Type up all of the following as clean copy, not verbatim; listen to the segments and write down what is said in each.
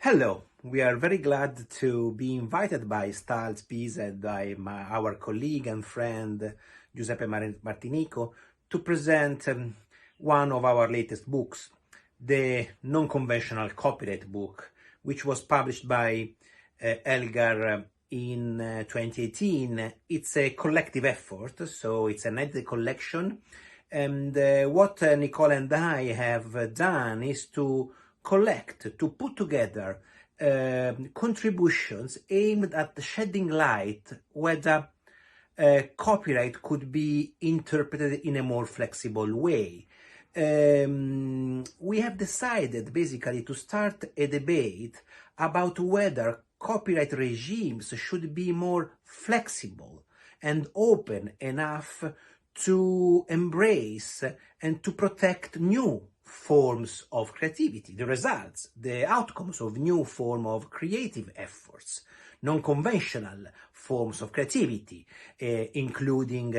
Hello, we are very glad to be invited by Stals Pease and by our colleague and friend Giuseppe Martinico to present one of our latest books, the non-conventional copyright book, which was published by Elgar in 2018. It's a collective effort, so it's an edited collection. And what Nicola and I have done is to put together contributions aimed at shedding light whether copyright could be interpreted in a more flexible way. We have decided basically to start a debate about whether copyright regimes should be more flexible and open enough to embrace and to protect new forms of creativity, the results, the outcomes of new form of creative efforts, non-conventional forms of creativity, including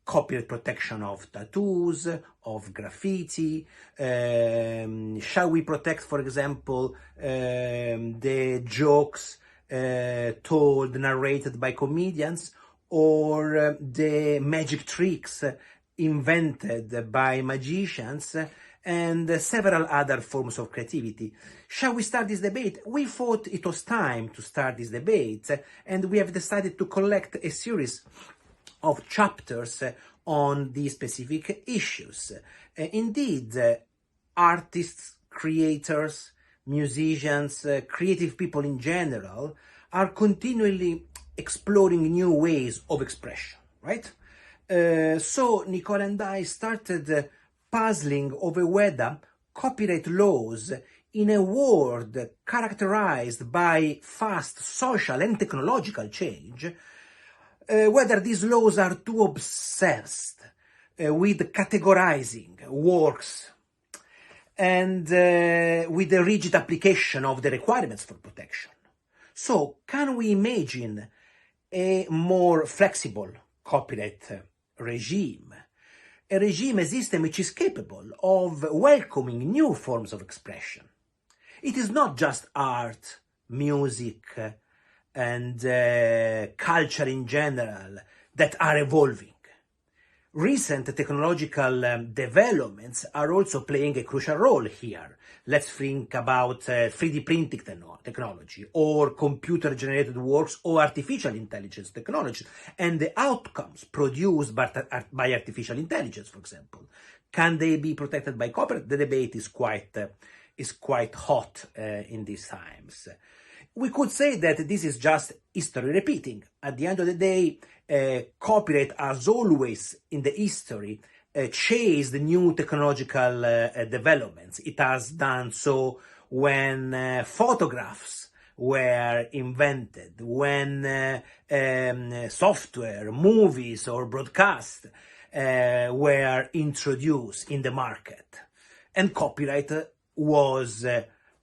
copyright protection of tattoos, of graffiti. Shall we protect, for example, the jokes narrated by comedians, or the magic tricks invented by magicians, and several other forms of creativity? Shall we start this debate? We thought it was time to start this debate, and we have decided to collect a series of chapters on these specific issues. Indeed, artists, creators, musicians, creative people in general are continually exploring new ways of expression, right? So Nicola and I started puzzling over whether copyright laws in a world characterized by fast social and technological change, whether these laws are too obsessed with categorizing works and with the rigid application of the requirements for protection. So can we imagine a more flexible copyright regime? A regime, a system which is capable of welcoming new forms of expression. It is not just art, music, and culture in general that are evolving. Recent technological developments are also playing a crucial role here. Let's think about 3D printing technology, or computer-generated works, or artificial intelligence technology, and the outcomes produced by artificial intelligence, for example. Can they be protected by copyright? The debate is quite hot in these times. We could say that this is just history repeating. At the end of the day, copyright has always in the history chased new technological developments. It has done so when photographs were invented, when software, movies, or broadcast were introduced in the market. And copyright was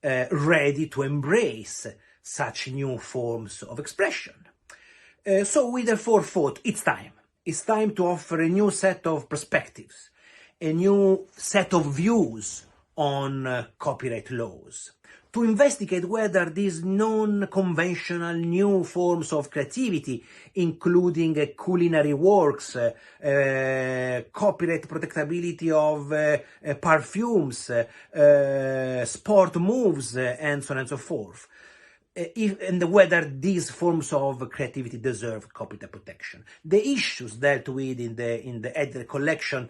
ready to embrace such new forms of expression. So we therefore thought it's time. It's time to offer a new set of perspectives, a new set of views on copyright laws, to investigate whether these non-conventional new forms of creativity, including culinary works, copyright protectability of perfumes, sport moves, and so on and so forth, and whether these forms of creativity deserve copyright protection. The issues dealt with in the edited collection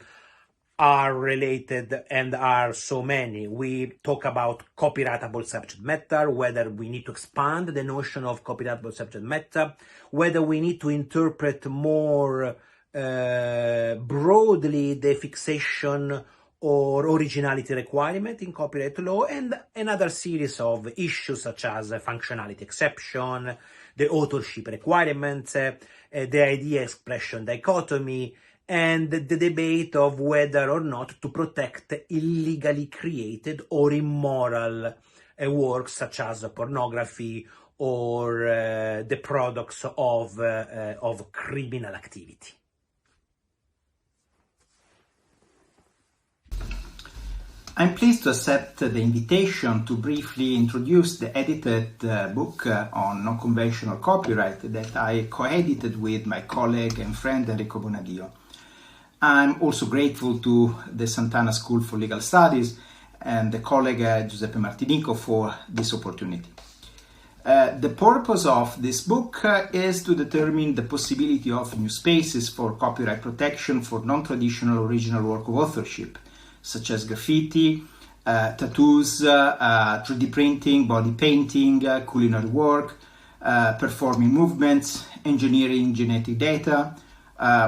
are related and are so many. We talk about copyrightable subject matter, whether we need to expand the notion of copyrightable subject matter, whether we need to interpret more broadly the fixation or originality requirement in copyright law, and another series of issues such as functionality exception, the authorship requirements, the idea-expression dichotomy, and the debate of whether or not to protect illegally created or immoral works such as pornography or the products of criminal activity. I'm pleased to accept the invitation to briefly introduce the edited book on non-conventional copyright that I co-edited with my colleague and friend Enrico Bonadio. I'm also grateful to the Sant'Anna School for Legal Studies and the colleague Giuseppe Martinico for this opportunity. The purpose of this book is to determine the possibility of new spaces for copyright protection for non-traditional original work of authorship, such as graffiti, tattoos, 3D printing, body painting, culinary work, performing movements, engineering genetic data,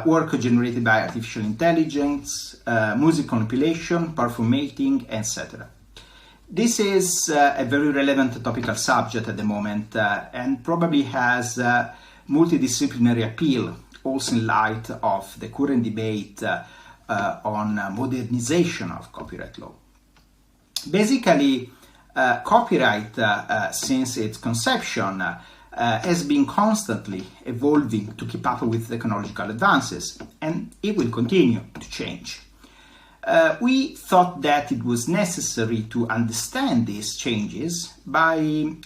work generated by artificial intelligence, music compilation, perfume making, etc. This is a very relevant topical subject at the moment and probably has multidisciplinary appeal, also in light of the current debate on modernization of copyright law. Basically, copyright, since its conception, has been constantly evolving to keep up with technological advances, and it will continue to change. We thought that it was necessary to understand these changes by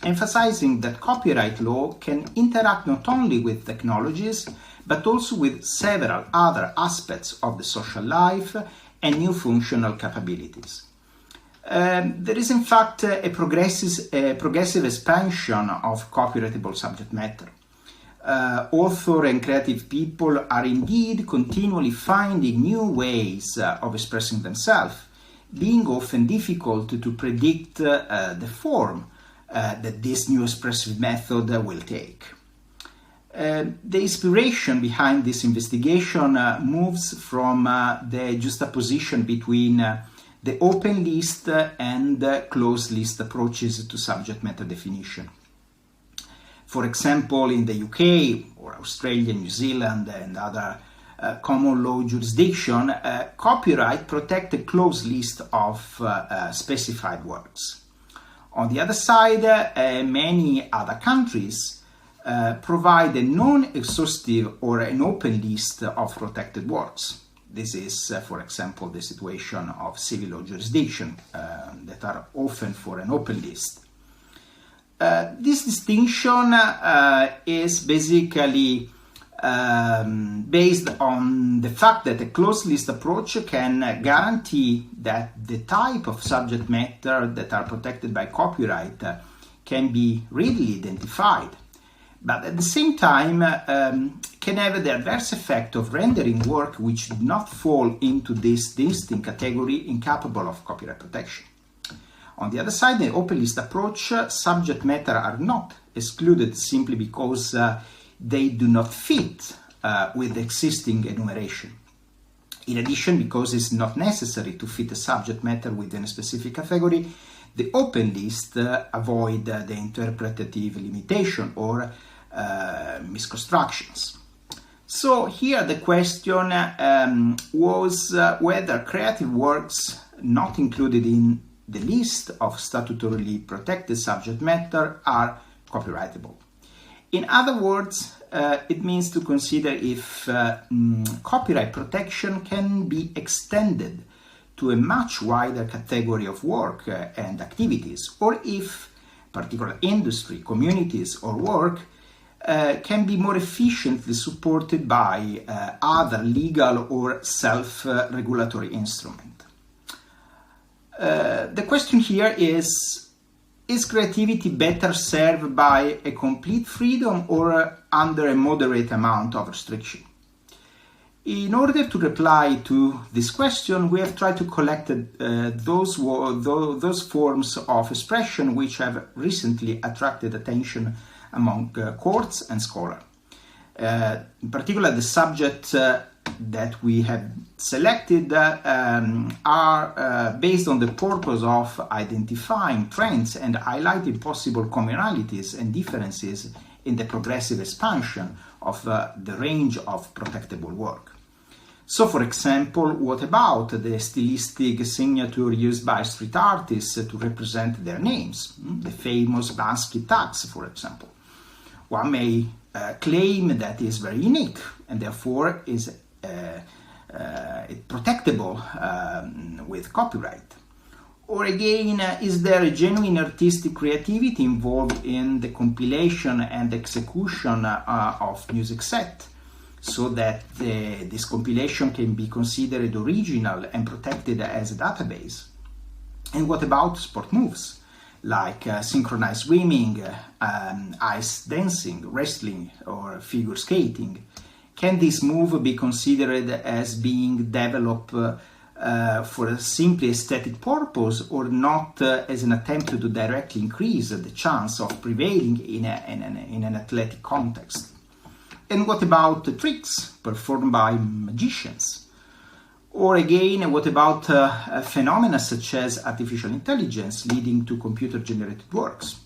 emphasizing that copyright law can interact not only with technologies, but also with several other aspects of the social life and new functional capabilities. There is in fact a progressive expansion of copyrightable subject matter. Author and creative people are indeed continually finding new ways of expressing themselves, being often difficult to predict the form that this new expressive method will take. The inspiration behind this investigation moves from the juxtaposition between the open list and closed list approaches to subject matter definition. For example, in the UK or Australia, New Zealand and other common law jurisdiction, copyright protects a closed list of specified works. On the other side, many other countries provide a non-exhaustive or an open list of protected works. This is, for example, the situation of civil law jurisdiction that are often for an open list. This distinction is basically based on the fact that a closed list approach can guarantee that the type of subject matter that are protected by copyright can be readily identified, but at the same time can have the adverse effect of rendering work which do not fall into this distinct category incapable of copyright protection. On the other side, the open list approach, subject matter are not excluded simply because they do not fit with the existing enumeration. In addition, because it's not necessary to fit a subject matter within a specific category, the open list avoid the interpretative limitation or misconstructions. So here the question was whether creative works not included in the list of statutorily protected subject matter are copyrightable. In other words, it means to consider if copyright protection can be extended to a much wider category of work and activities, or if particular industry, communities, or work can be more efficiently supported by other legal or self-regulatory instruments. The question here is creativity better served by a complete freedom or under a moderate amount of restriction? In order to reply to this question, we have tried to collect those forms of expression which have recently attracted attention among courts and scholars. In particular, the subject that we have selected are based on the purpose of identifying trends and highlighting possible commonalities and differences in the progressive expansion of the range of protectable work. So, for example, what about the stylistic signature used by street artists to represent their names? The famous Bansky tags, for example. One may claim that is very unique and therefore is protectable with copyright. Or again, is there a genuine artistic creativity involved in the compilation and execution of music set, so that this compilation can be considered original and protected as a database? And what about sport moves, like synchronized swimming, ice dancing, wrestling, or figure skating? Can this move be considered as being developed for a simply aesthetic purpose, or not as an attempt to directly increase the chance of prevailing in an athletic context? And what about the tricks performed by magicians? Or again, what about phenomena such as artificial intelligence leading to computer-generated works?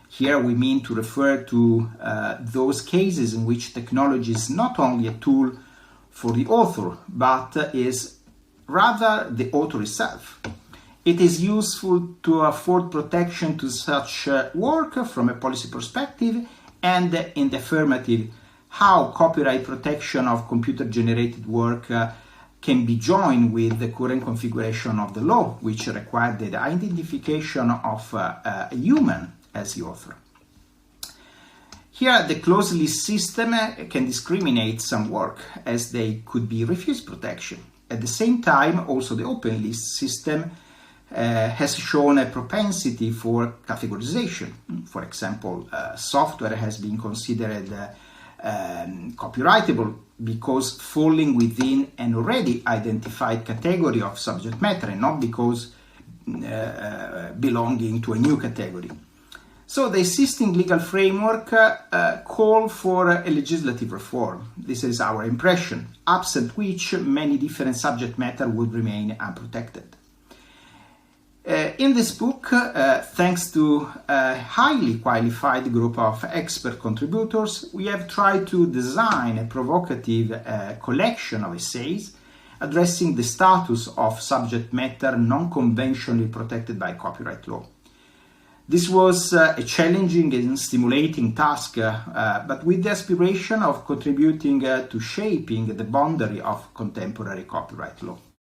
Here we mean to refer to those cases in which technology is not only a tool for the author, but is rather the author itself. It is useful to afford protection to such work from a policy perspective, and in the affirmative, how copyright protection of computer-generated work can be joined with the current configuration of the law, which required the identification of a human as the author. Here, the closed list system can discriminate some work, as they could be refused protection. At the same time, also the open list system has shown a propensity for categorization. For example, software has been considered copyrightable because falling within an already identified category of subject matter, and not because belonging to a new category. So the existing legal framework call for a legislative reform. This is our impression, absent which many different subject matter would remain unprotected. In this book, thanks to a highly qualified group of expert contributors, we have tried to design a provocative collection of essays addressing the status of subject matter non-conventionally protected by copyright law. This was a challenging and stimulating task, but with the aspiration of contributing to shaping the boundary of contemporary copyright law.